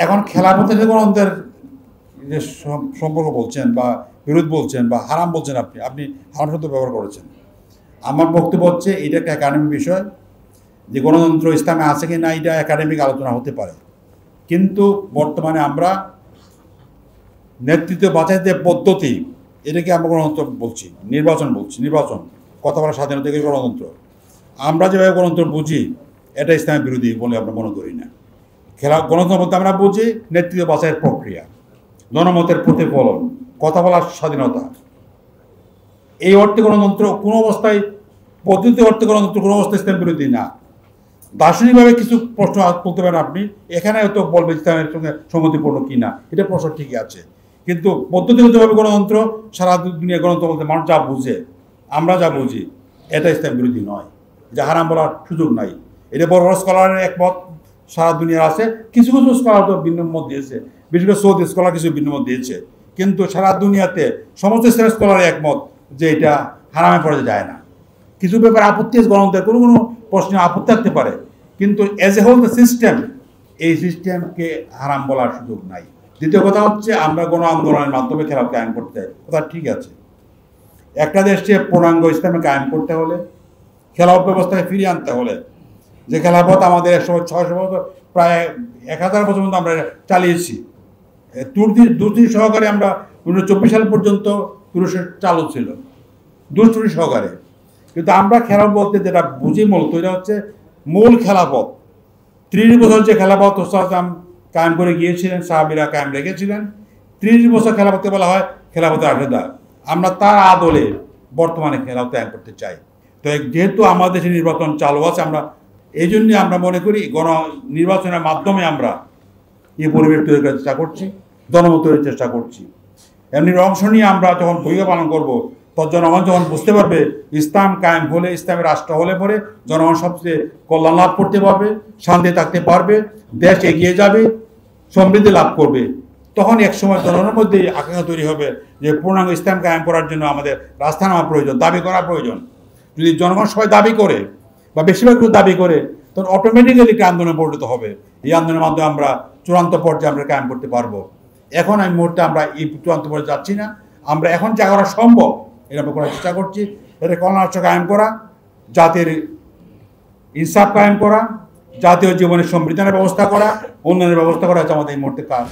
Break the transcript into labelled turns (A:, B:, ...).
A: এখন খেলাফতের গণতন্ত্রের যে সম্পর্ক বলছেন বা বিরোধ বলছেন বা হারাম বলছেন, আপনি হারাম শব্দ ব্যবহার করেছেন। আমার বক্তব্য হচ্ছে এটা একটা একাডেমিক বিষয়, যে গণতন্ত্র ইসলামে আছে কি না এটা একাডেমিক আলোচনা হতে পারে, কিন্তু বর্তমানে আমরা নেতৃত্ব বাছাইতে পদ্ধতি, এটাকে আমরা গণতন্ত্র বলছি, নির্বাচন কথা বলার স্বাধীনতা থেকে গণতন্ত্র। আমরা যেভাবে গণতন্ত্র বুঝি এটা ইসলামের বিরোধী বলে আমরা মনে করি না। গণতন্ত্র বলতে আমরা বুঝি নেতৃত্ব বাছাইয়ের প্রক্রিয়া, জনমতের প্রতিফলন, কথা বলার স্বাধীনতা। এই অর্থে গণতন্ত্র কোনো অবস্থায়, পদ্ধতি অর্থে গণতন্ত্র কোনো অবস্থায় ইসলাম বিরোধী না। দার্শনিকভাবে কিছু প্রশ্ন তুলতে পারেন আপনি, এখানে হয়তো বলবে ইসলামের সঙ্গে সংগতিপূর্ণ কি না, এটা প্রশ্ন ঠিকই আছে, কিন্তু পদ্ধতিগতভাবে গণতন্ত্র, সারা দুনিয়া গণতন্ত্র বলতে মানুষ যা বুঝে, আমরা যা বুঝি, এটা ইসলাম বিরোধী নয়, যা হারাম বলার সুযোগ নাই। এটা বড় বড় স্কলারের একমত সারা দুনিয়ার আছে, কিছু কিছু স্কলার তো ভিন্ন মত দিয়েছে, বিশেষ করে সৌদি স্কলার কিছু ভিন্ন মত দিয়েছে, কিন্তু সারা দুনিয়াতে সমস্ত ইসলামের স্কলারের একমত যে এটা হারামে পড়ে যায় না। কিছু ব্যাপারে আপত্তি আছে, গণতন্ত্রের কোনো কোনো প্রশ্নে আপত্তি থাকতে পারে, কিন্তু as a whole the system, এই সিস্টেমকে হারাম বলার সুযোগ নাই। দ্বিতীয় কথা হচ্ছে আমরা গণ আন্দোলনের মাধ্যমে খেলাফ কায়েম করতে চাই, কথা ঠিক আছে। একটা দেশকে পূর্ণাঙ্গ ইসলামে কায়েম করতে হলে, খেলাফত ব্যবস্থায় ফিরিয়ে আনতে হলে, যে খেলাফত আমাদের 600 বছর, প্রায় 1000 বছর পর্যন্ত আমরা চালিয়েছি, দুর্নীতি সহকারে আমরা 1924 সাল পর্যন্ত তুরস্কের চালু ছিল, দুর্নীতি সহকারে। কিন্তু আমরা খেলাফত বলতে যেটা বুঝি মূলত এটা হচ্ছে মূল খেলাফত। 30 বছর যে খেলাফত হোসাম কায়েম করে গিয়েছিলেন, সাহাবীরা কায়েম রেখেছিলেন, 30 বছর খেলাফতকে বলা হয় খেলাফতের আশেদা। আমরা তার আদলে বর্তমানে খেলাফত কায়েম করতে চাই। তো যেহেতু আমাদের দেশে নির্বাচন চালু আছে, আমরা এই জন্যই আমরা মনে করি নির্বাচনের মাধ্যমে আমরা এই পরিবেশ তৈরি করার চেষ্টা করছি, জনমত তৈরির চেষ্টা করছি। এমনি অংশ নিয়ে আমরা যখন ভূমিকা পালন করবো, তখন জনগণ যখন বুঝতে পারবে ইসলাম কায়েম হলে, ইসলামের রাষ্ট্র হলে পরে জনগণ সবচেয়ে কল্যাণ লাভ করতে পারবে, শান্তি থাকতে পারবে, দেশ এগিয়ে যাবে, সমৃদ্ধি লাভ করবে, তখন একসময় জনগণের মধ্যে আকাঙ্ক্ষা তৈরি হবে যে পূর্ণাঙ্গ ইসলাম কায়েম করার জন্য আমাদের রাস্তা নেওয়া প্রয়োজন, দাবি করা প্রয়োজন। যদি জনগণ সবাই দাবি করে বা বেশিরভাগ দাবি করে, তখন অটোমেটিক্যালি একটা আন্দোলনে পরিণত হবে। এই আন্দোলনের মাধ্যমে আমরা চূড়ান্ত পর্যায়ে আমরা কায়েম করতে পারবো। এখন এই মুহূর্তে আমরা এই চূড়ান্ত পর্যায়ে যাচ্ছি না, আমরা এখন যা করা সম্ভব এটা আমরা করার চেষ্টা করছি। এটা কল্যাণ রাষ্ট্র কায়েম করা, জাতির ইনসাফ কায়েম করা, জাতীয় জীবনের সংবিধানের ব্যবস্থা করা, উন্নয়নের ব্যবস্থা করা হচ্ছে আমাদের এই মুহূর্তে কাজ।